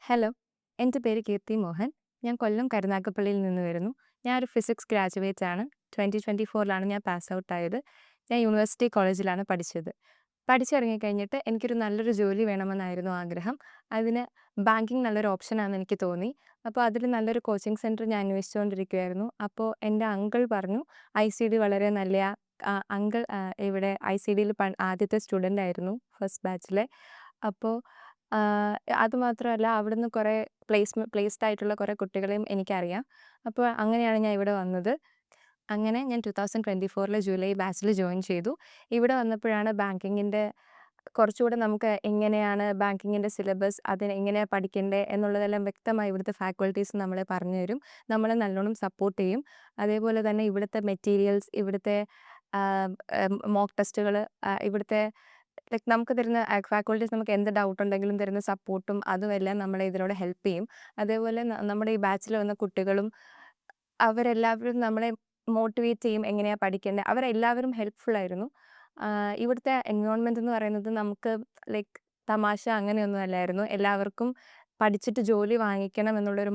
Hello, എൻ്റെ പേര് കീർത്തി മോഹൻ. ഞാൻ കൊല്ലം കരുനാഗപ്പള്ളിയിൽ നിന്ന് വരുന്നു. ഞാൻ ഒരു ഫിസിക്സ് ഗ്രാജുവേറ്റ് ആണ്. 2024 ഞാൻ പാസ് ഔട്ട് ആയത്. ഞാൻ യൂണിവേഴ്സിറ്റി കോളേജിലാണ് പഠിച്ചത്. പഠിച്ചിറങ്ങിക്കഴിഞ്ഞിട്ട് എനിക്കൊരു നല്ലൊരു ജോലി വേണമെന്നായിരുന്നു ആഗ്രഹം. അതിന് ബാങ്കിങ് നല്ലൊരു ഓപ്ഷനാണെന്ന് എനിക്ക് തോന്നി. അപ്പോൾ അതിൽ നല്ലൊരു കോച്ചിങ് സെൻറ്റർ ഞാൻ അന്വേഷിച്ചുകൊണ്ടിരിക്കുകയായിരുന്നു. അപ്പോൾ എൻ്റെ അങ്കിൾ പറഞ്ഞു, ഐസിഡി വളരെ നല്ലയാ. അങ്കിൾ ഇവിടെ ഐസിഡിയിൽ ആദ്യത്തെ സ്റ്റുഡൻ്റ് ആയിരുന്നു ഫസ്റ്റ് ബാച്ചിലെ. അപ്പോൾ അതുമാത്രമല്ല അവിടുന്ന് കുറേ പ്ലേസ്ഡ് ആയിട്ടുള്ള കുറേ കുട്ടികളെയും എനിക്കറിയാം. അപ്പോൾ അങ്ങനെയാണ് ഞാൻ ഇവിടെ വന്നത്. അങ്ങനെ ഞാൻ 2024 ജൂലൈ ബാച്ചിൽ ജോയിൻ ചെയ്തു. ഇവിടെ വന്നപ്പോഴാണ് ബാങ്കിങ്ങിൻ്റെ കുറച്ചുകൂടെ നമുക്ക് എങ്ങനെയാണ് ബാങ്കിങ്ങിൻ്റെ സിലബസ്, അതിന് എങ്ങനെയാണ് പഠിക്കേണ്ടത് എന്നുള്ളതെല്ലാം വ്യക്തമായി ഇവിടുത്തെ ഫാക്കൽറ്റീസ് നമ്മളെ പറഞ്ഞു തരും. നമ്മളെ നല്ലോണം സപ്പോർട്ട് ചെയ്യും. അതേപോലെ തന്നെ ഇവിടുത്തെ മെറ്റീരിയൽസ്, ഇവിടുത്തെ മോക്ക് ടെസ്റ്റുകൾ, ഇവിടുത്തെ നമുക്ക് തരുന്ന ഫാക്കൽറ്റീസ് നമുക്ക് എന്ത് ഡൗട്ട് ഉണ്ടെങ്കിലും തരുന്ന സപ്പോർട്ടും അതുമെല്ലാം നമ്മളെ ഇതിലൂടെ ഹെൽപ്പ് ചെയ്യും. അതേപോലെ നമ്മുടെ ഈ ബാച്ചിൽ വന്ന കുട്ടികളും അവരെല്ലാവരും നമ്മളെ മോട്ടിവേറ്റ് ചെയ്യും എങ്ങനെയാണ് പഠിക്കേണ്ടത്. അവരെല്ലാവരും ഹെൽപ്ഫുൾ ആയിരുന്നു. ഇവിടുത്തെ എൻവയോൺമെൻറ്റ് എന്ന് പറയുന്നത് നമുക്ക് ലൈക്ക് തമാശ അങ്ങനെയൊന്നും അല്ലായിരുന്നു. എല്ലാവർക്കും പഠിച്ചിട്ട് ജോലി വാങ്ങിക്കണം എന്നുള്ളൊരു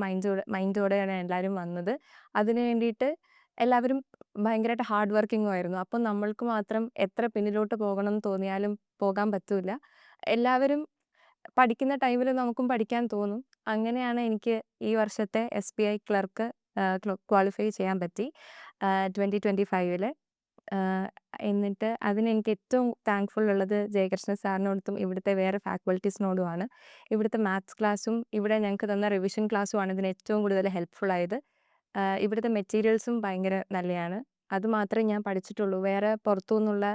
മൈൻഡോടെയാണ് എല്ലാവരും വന്നത്. അതിന് വേണ്ടിയിട്ട് എല്ലാവരും ഭയങ്കരമായിട്ട് ഹാർഡ് വർക്കിങ്ങും ആയിരുന്നു. അപ്പം നമ്മൾക്ക് മാത്രം എത്ര പിന്നിലോട്ട് പോകണം എന്ന് തോന്നിയാലും പോകാൻ പറ്റൂല. എല്ലാവരും പഠിക്കുന്ന ടൈമിൽ നമുക്കും പഠിക്കാൻ തോന്നും. അങ്ങനെയാണ് എനിക്ക് ഈ വർഷത്തെ SBI ക്ലർക്ക് ക്വാളിഫൈ ചെയ്യാൻ പറ്റി 2025. എന്നിട്ട് അതിനെനിക്ക് ഏറ്റവും താങ്ക്ഫുൾ ഉള്ളത് ജയകൃഷ്ണ സാറിനോടത്തും ഇവിടുത്തെ വേറെ ഫാക്കൽറ്റീസിനോടുമാണ്. ഇവിടുത്തെ മാത്സ് ക്ലാസ്സും ഇവിടെ ഞങ്ങൾക്ക് തന്ന റിവിഷൻ ക്ലാസ്സുമാണ് ഇതിന് ഏറ്റവും കൂടുതൽ ഹെൽപ്ഫുൾ ആയത്. ഇവിടുത്തെ മെറ്റീരിയൽസും ഭയങ്കര നല്ലതാണ്. അത് മാത്രമേ ഞാൻ പഠിച്ചിട്ടുള്ളൂ. വേറെ പുറത്തുനിന്നുള്ള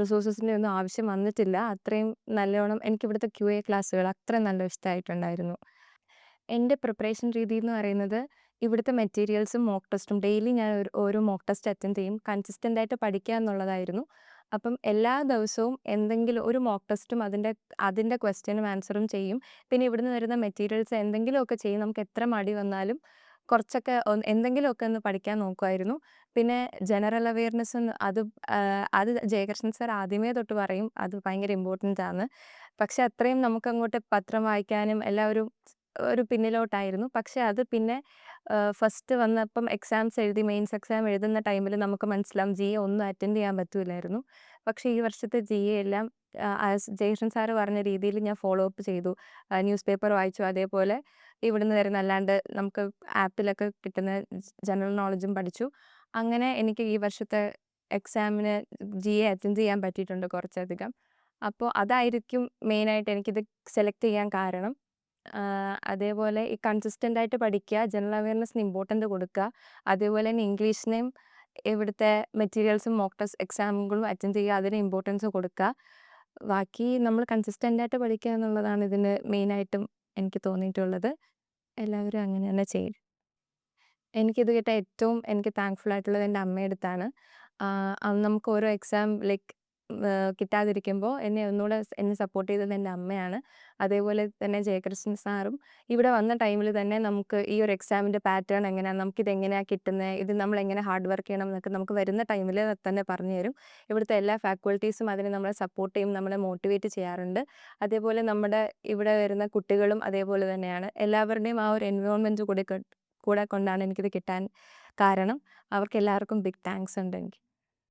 റിസോഴ്സസിൻ്റെ ഒന്നും ആവശ്യം വന്നിട്ടില്ല. അത്രയും നല്ലോണം എനിക്കിവിടുത്തെ QA ക്ലാസ്സുകൾ അത്രയും നല്ല ഇഷ്ടമായിട്ടുണ്ടായിരുന്നു. എൻ്റെ പ്രിപ്പറേഷൻ രീതി എന്ന് പറയുന്നത് ഇവിടുത്തെ മെറ്റീരിയൽസും മോക്ക് ടെസ്റ്റും ഡെയിലി ഞാൻ ഓരോ മോക്ക് ടെസ്റ്റ് അറ്റൻഡ് ചെയ്യും. കൺസിസ്റ്റൻ്റ് ആയിട്ട് പഠിക്കുക എന്നുള്ളതായിരുന്നു. അപ്പം എല്ലാ ദിവസവും എന്തെങ്കിലും ഒരു മോക്ക് ടെസ്റ്റും അതിൻ്റെ ക്വസ്റ്റ്യനും ആൻസറും ചെയ്യും. പിന്നെ ഇവിടുന്ന് വരുന്ന മെറ്റീരിയൽസ് എന്തെങ്കിലുമൊക്കെ ചെയ്യും. നമുക്ക് എത്ര മടി വന്നാലും കുറച്ചൊക്കെ എന്തെങ്കിലുമൊക്കെ ഒന്ന് പഠിക്കാൻ നോക്കുമായിരുന്നു. പിന്നെ ജനറൽ അവെയർനെസ് അത് ജയകൃഷ്ണൻ സാർ ആദ്യമേ തൊട്ട് പറയും അത് ഭയങ്കര ഇമ്പോർട്ടൻ്റ് ആണ്. പക്ഷെ അത്രയും നമുക്കങ്ങോട്ട് പത്രം വായിക്കാനും എല്ലാം ഒരു പിന്നിലോട്ടായിരുന്നു. പക്ഷെ അത് പിന്നെ ഫസ്റ്റ് വന്നപ്പം മെയിൻസ് എക്സാം എഴുതുന്ന ടൈമിൽ നമുക്ക് മനസ്സിലാവും GA ഒന്നും അറ്റൻഡ് ചെയ്യാൻ പറ്റൂലായിരുന്നു. പക്ഷേ ഈ വർഷത്തെ GA എല്ലാം ജയകൃഷ്ണൻ സാറ് പറഞ്ഞ രീതിയിൽ ഞാൻ ഫോളോ അപ്പ് ചെയ്തു. ന്യൂസ് പേപ്പർ വായിച്ചു. അതേപോലെ ഇവിടുന്ന് വരുന്ന അല്ലാണ്ട് നമുക്ക് ആപ്പിലൊക്കെ കിട്ടുന്ന ജനറൽ നോളജും പഠിച്ചു. അങ്ങനെ എനിക്ക് ഈ വർഷത്തെ എക്സാമിന് GA അറ്റൻഡ് ചെയ്യാൻ പറ്റിയിട്ടുണ്ട് കുറച്ചധികം. അപ്പോൾ അതായിരിക്കും മെയിനായിട്ട് എനിക്കിത് സെലക്ട് ചെയ്യാൻ കാരണം. അതേപോലെ ഈ കൺസിസ്റ്റൻ്റ് ആയിട്ട് പഠിക്കുക, ജനറൽ അവെയർനെസ്സിന് ഇമ്പോർട്ടൻ്റ് കൊടുക്കുക, അതേപോലെ തന്നെ ഇംഗ്ലീഷിനെയും ഇവിടുത്തെ മെറ്റീരിയൽസും മോക്ക് ടെസ്റ്റ് എക്സാമുകളും അറ്റൻഡ് ചെയ്യുക, അതിന് ഇമ്പോർട്ടൻസ് കൊടുക്കുക. ബാക്കി നമ്മൾ കൺസിസ്റ്റൻ്റ് ആയിട്ട് പഠിക്കുക എന്നുള്ളതാണ് ഇതിന് മെയിനായിട്ടും എനിക്ക് തോന്നിയിട്ടുള്ളത്. എല്ലാവരും അങ്ങനെ തന്നെ ചെയ്യും. എനിക്കിത് കേട്ട ഏറ്റവും എനിക്ക് താങ്ക്ഫുൾ ആയിട്ടുള്ളത് എൻ്റെ അമ്മയടുത്താണ്. അത് നമുക്ക് ഓരോ എക്സാം കിട്ടാതിരിക്കുമ്പോൾ എന്നെ സപ്പോർട്ട് ചെയ്തത് എൻ്റെ അമ്മയാണ്. അതേപോലെ തന്നെ ജയകൃഷ്ണൻ സാറും ഇവിടെ വന്ന ടൈമിൽ തന്നെ നമുക്ക് ഈ ഒരു എക്സാമിൻ്റെ പാറ്റേൺ എങ്ങനെയാണ്, നമുക്കിതെങ്ങനെയാണ് കിട്ടുന്നത്, ഇത് നമ്മളെങ്ങനെ ഹാർഡ് വർക്ക് ചെയ്യണം എന്നൊക്കെ നമുക്ക് വരുന്ന ടൈമിൽ തന്നെ പറഞ്ഞു തരും. ഇവിടുത്തെ എല്ലാ ഫാക്കൽറ്റീസും അതിന് നമ്മളെ സപ്പോർട്ട് ചെയ്യും, നമ്മളെ മോട്ടിവേറ്റ് ചെയ്യാറുണ്ട്. അതേപോലെ നമ്മുടെ ഇവിടെ വരുന്ന കുട്ടികളും അതേപോലെ തന്നെയാണ്. എല്ലാവരുടെയും ആ ഒരു എൻവയോൺമെൻറ്റ് കൂടെ കൊണ്ടാണ് എനിക്കിത് കിട്ടാൻ കാരണം. അവർക്കെല്ലാവർക്കും ബിഗ് താങ്ക്സ് ഉണ്ട് എനിക്ക്.